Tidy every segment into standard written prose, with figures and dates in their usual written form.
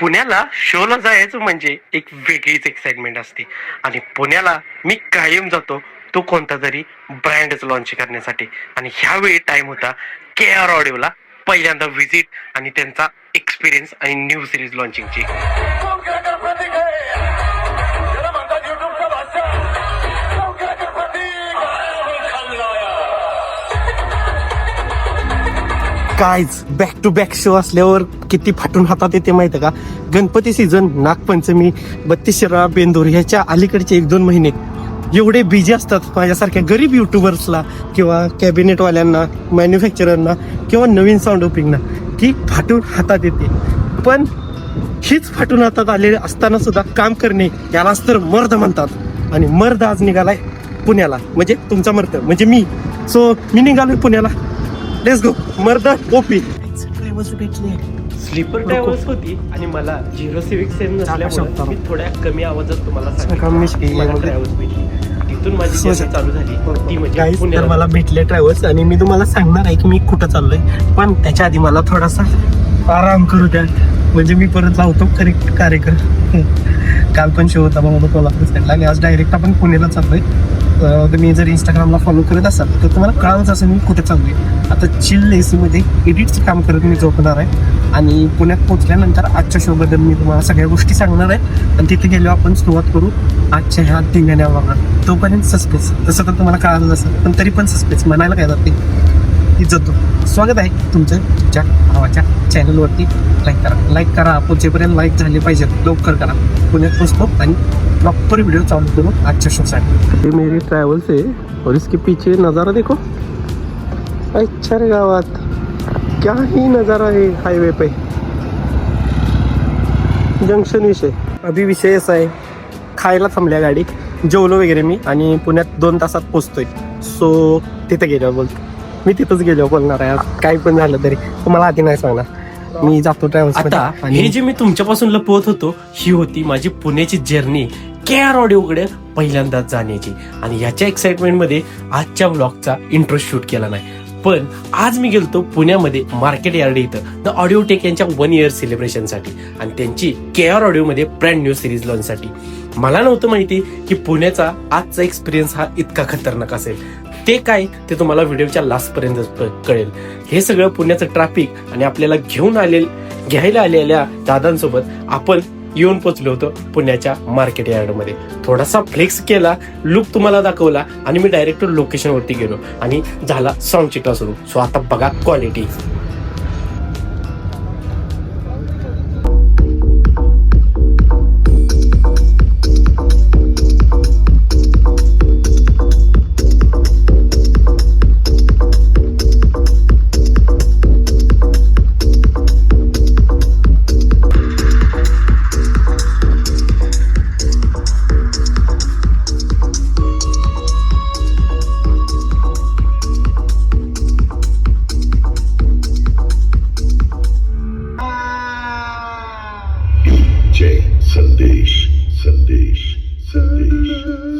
पुण्याला शोला जायचं म्हणजे एक वेगळीच एक्साइटमेंट असते. आणि पुण्याला मी कायम जातो तो कोणता तरी ब्रँडच लॉन्च करण्यासाठी. आणि ह्यावेळी टाइम होता के आर ऑडिओला पहिल्यांदा व्हिजिट आणि त्यांचा एक्सपिरियन्स आणि न्यू सिरीज लॉन्चिंगची. कायच बॅक टू बॅक शो असल्यावर किती फाटून हातात येते माहिती का. गणपती सीझन, नागपंचमी, 32 बेंदूर ह्याच्या अलीकडचे 1-2 महिने एवढे बिझी असतात माझ्यासारख्या गरीब युट्यूबर्सला किंवा कॅबिनेटवाल्यांना, मॅन्युफॅक्चररना किंवा नवीन साऊंड ओपिंगना की फाटून हातात येते. पण हीच फाटून हातात आलेले असताना सुद्धा काम करणे यालाच तर मर्द म्हणतात. आणि मर्द आज निघालाय पुण्याला, म्हणजे तुमचा मर्द म्हणजे मी. सो मी निघालोय पुण्याला. Let's go. मर्द ओपी भेटले. स्लीपर ट्रॅव्हल्स होती आणि मला 0 सिविक सेन्स नसल्यामुळे मी थोड्या कमी आवाजात तुम्हाला ट्रॅव्हल्स भेटली. तिथून माझी जर्नी चालू झाली ती म्हणजे तर मला भेटले ट्रॅव्हल्स. आणि मी तुम्हाला सांगणार आहे की मी कुठं चाललोय, पण त्याच्या आधी मला थोडासा आराम करू द्या. म्हणजे मी परत लावतो करेक्ट कार्यक्रम. काल पण शो होता मग कोल्हापूर साईडला आणि आज डायरेक्ट आपण पुण्याला चाललोय. तुम्ही जर इंस्टाग्रामला फॉलो करत असाल तर तुम्हाला कळालंच असं मी कुठे चाललोय. आता चिल एसीमध्ये एडिटचं काम करत मी झोपणार आहे. आणि पुण्यात पोहोचल्यानंतर आजच्या शोबद्दल मी तुम्हाला सगळ्या गोष्टी सांगणार आहे. आणि तिथे गेलो आपण सुरुवात करू आजच्या ह्या धिंगाण्यावर. तोपर्यंत सस्पेन्स. तसं तर तुम्हाला कळालंच असेल, पण तरी पण सस्पेन्स म्हणायला काय जाते इज्जत. स्वागत आहे तुमचं तुमच्या भावाच्या चॅनलवरती. लाईक करा पोचेपर्यंत लाईक झाले पाहिजे, लवकर करा. पुण्यात पोचतो आणि प्रॉपर व्हिडिओ चालू करू आजच्या शोसाठी. ये मेरी ट्रॅव्हल्स है और इसके पीछे नज़ारा देखो. अच्छा रे गावात क्या ही नज़ारा है हाईवे पे. जंक्शन विषय अभी विषय असा आहे, खायला थांबल्या गाडी, जेवलो वगैरे मी आणि पुण्यात 2 तासात पोचतोय. सो तिथे गेल्यावर बोलतो मी, तिथंच गेल्यावर बोलणार आहे. काही पण झालं तरी तुम्हाला आधी नाही सांगणार. मी जातो ट्रॅव्हल्स. आता हे जे मी तुमच्यापासून लपवत होतो ही होती माझी पुण्याची जर्नी के आर ऑडिओकडे पहिल्यांदाच जाण्याची. आणि ह्याच्या एक्साइटमेंट मध्ये आजच्या ब्लॉगचा इंट्रो शूट केला नाही. पण आज मी गेलतो पुण्यामध्ये मार्केट यार्ड इथं द ऑडिओ टेक यांच्या 1 इयर सेलिब्रेशनसाठी आणि त्यांची के आर ऑडिओ मध्ये ब्रँड न्यू सिरीज लॉन्चसाठी. मला नव्हतं माहिती की पुण्याचा आजचा एक्सपिरियन्स हा इतका खतरनाक असेल. ते काय ते तुम्हाला व्हिडिओच्या लास्ट पर्यंत कळेल. हे सगळं पुण्याचं ट्रॅफिक आणि आपल्याला घ्यायला आलेल्या दादांसोबत आपण येऊन पोचलो होतो पुण्याच्या मार्केट यार्डमध्ये. थोडासा फ्लेक्स केला, लुक तुम्हाला दाखवला आणि मी डायरेक्ट लोकेशनवरती गेलो आणि झाला सॉन्ग चिटा सुरू. सो आता बघा क्वालिटी. संदेश संदेश संदेश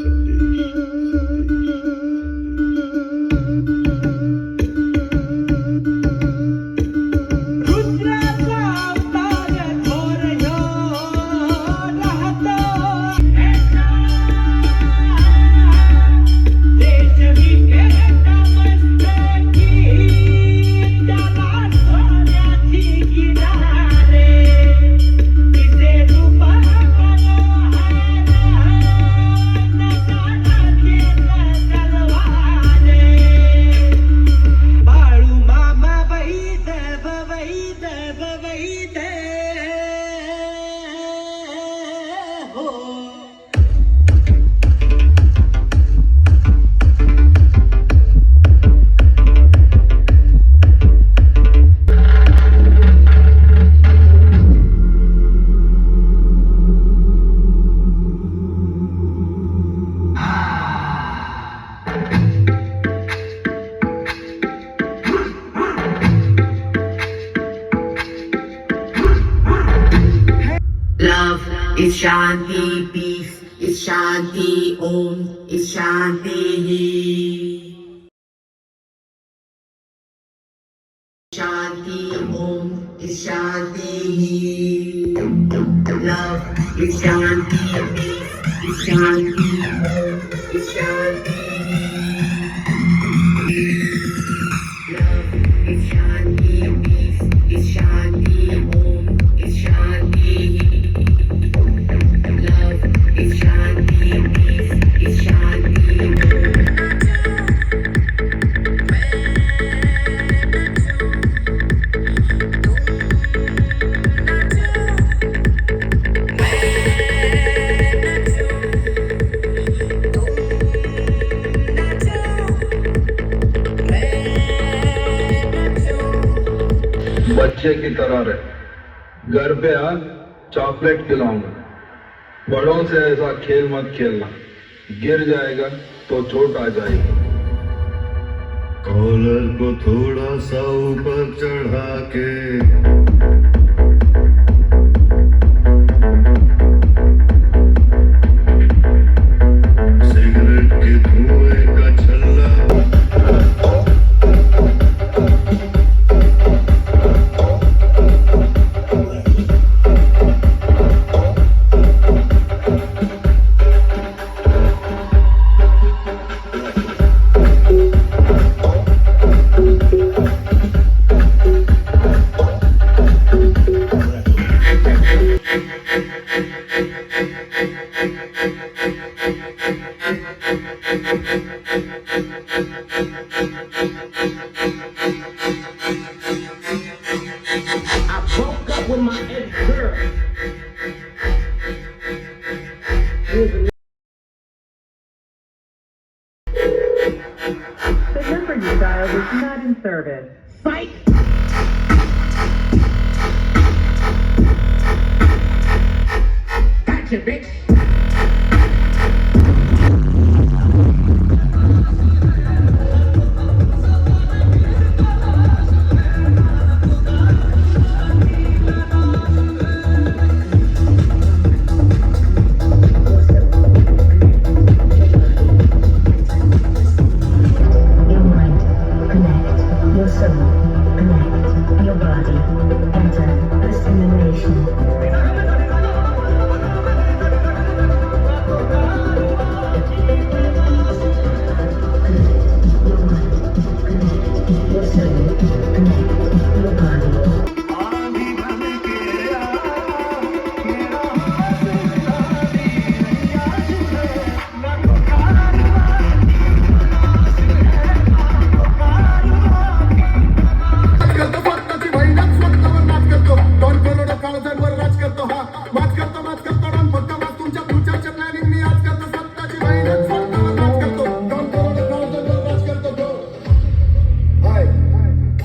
संदेश Love is Shanti, peace is Shanti, Om is Shanti. Shanti, Om is Shanti. Love is Shanti, peace is Shanti, Om is Shanti. Love is Shanti, peace is Shanti, Om is Shanti. Love is Shanti, peace is Shanti, बच्चे की तरह रहे। घर पे आ, chocolate खिलाऊंगा। बड़ों से ऐसा खेल मत खेलना, गिर जाएगा तो चोट आ जाएगी। कॉलर को थोड़ा सा ऊपर चढ़ा के सिगरेट के धुएं का छल्ला I broke up with my ex-girl. The number you dialed is not in service. Fight! Gotcha, bitch! Your mind, connect. Your soul, connect. Your body, enter the simulation. Your mind, connect. Your soul, connect. Your body.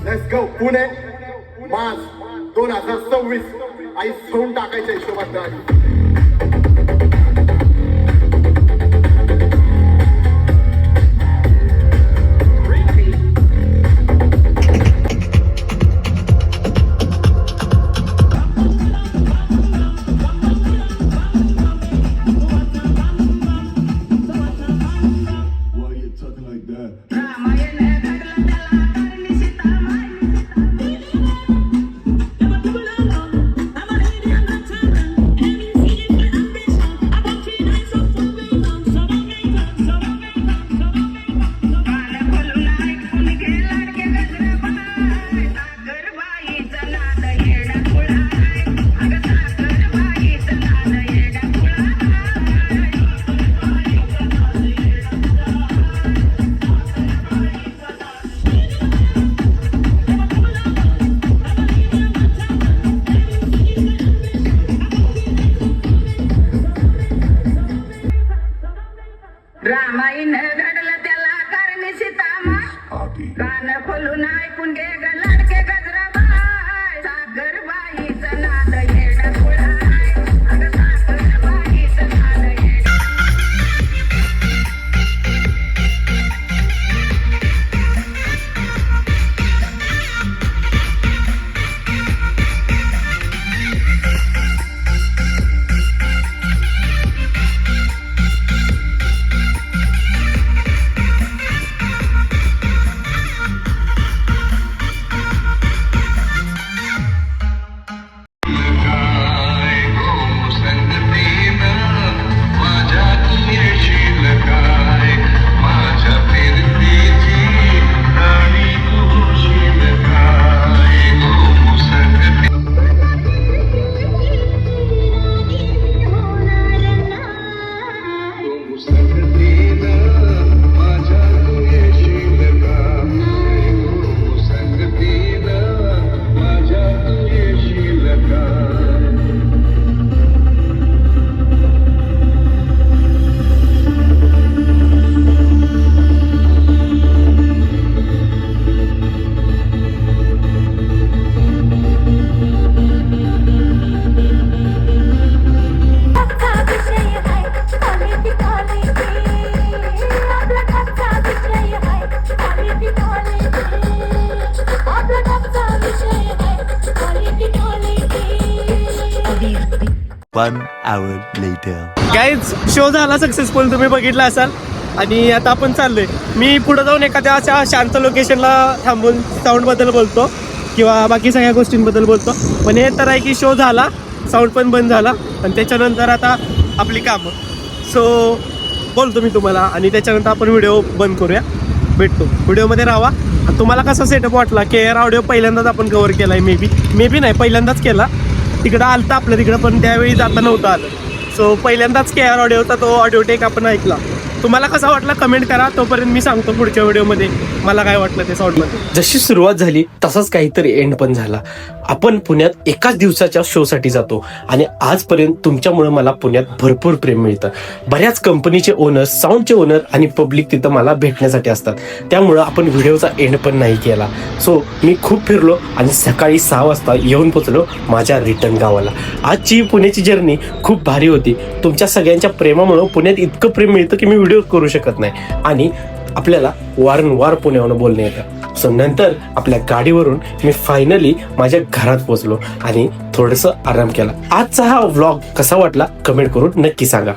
Let's go Pune March 2026 आई सोडून टाकायच्या हिशोबात गाडी Why you talking like that? 1 hour later. Guys show झाला successful, तुम्ही बघितला असाल. आणि आता आपण चाललोय. मी पुढे जाऊन एखाद्या अशा शांत लोकेशनला थांबून साऊंड बद्दल बोलतो किंवा बाकी सगळ्या गोष्टींबद्दल बोलतो. पण हे तर आहे की शो झाला, साऊंड पण बंद झाला आणि त्याच्यानंतर आता आपली कामं. सो बोलतो मी तुम्हाला आणि त्याच्यानंतर आपण व्हिडिओ बंद करूया. भेटतो व्हिडिओमध्ये राहा. तुम्हाला कसा सेटअप वाटला? KR ऑडिओ पहिल्यांदाच आपण कव्हर केला आहे. मे बी नाही, पहिल्यांदाच केला. तिकडं आलता आपल्या तिकडं, पण त्यावेळी जाता नव्हतं आलं. सो पहिल्यांदाच KR ऑडिओचा तो ऑडिओ टेक आपण ऐकला. तुम्हाला कसा वाटला कमेंट करा. तोपर्यंत मी सांगतो पुढच्या व्हिडिओमध्ये मला काय वाटलं ते साऊंडमध्ये. जशी सुरुवात झाली तसाच काहीतरी एंड पण झाला. आपण पुण्यात एकाच दिवसाच्या शोसाठी जातो आणि आजपर्यंत तुमच्यामुळे मला पुण्यात भरपूर प्रेम मिळतं. बऱ्याच कंपनीचे ओनर, साऊंडचे ओनर आणि पब्लिक तिथं मला भेटण्यासाठी असतात. त्यामुळं आपण व्हिडिओचा एंड पण नाही केला. सो मी खूप फिरलो आणि सकाळी 6 वाजता येऊन पोचलो माझ्या रिटर्न गावाला. आजची पुण्याची जर्नी खूप भारी होती. तुमच्या सगळ्यांच्या प्रेमामुळं पुण्यात इतकं प्रेम मिळतं की मी व्हिडिओ करू शकत नाही आणि आपल्याला वारंवार पुण्यावरून बोलणे येतं. सो नंतर आपल्या गाडीवरून मी फायनली माझ्या घरात पोहोचलो आणि थोडंसं आराम केला. आजचा हा व्लॉग कसा वाटला कमेंट करून नक्की सांगा.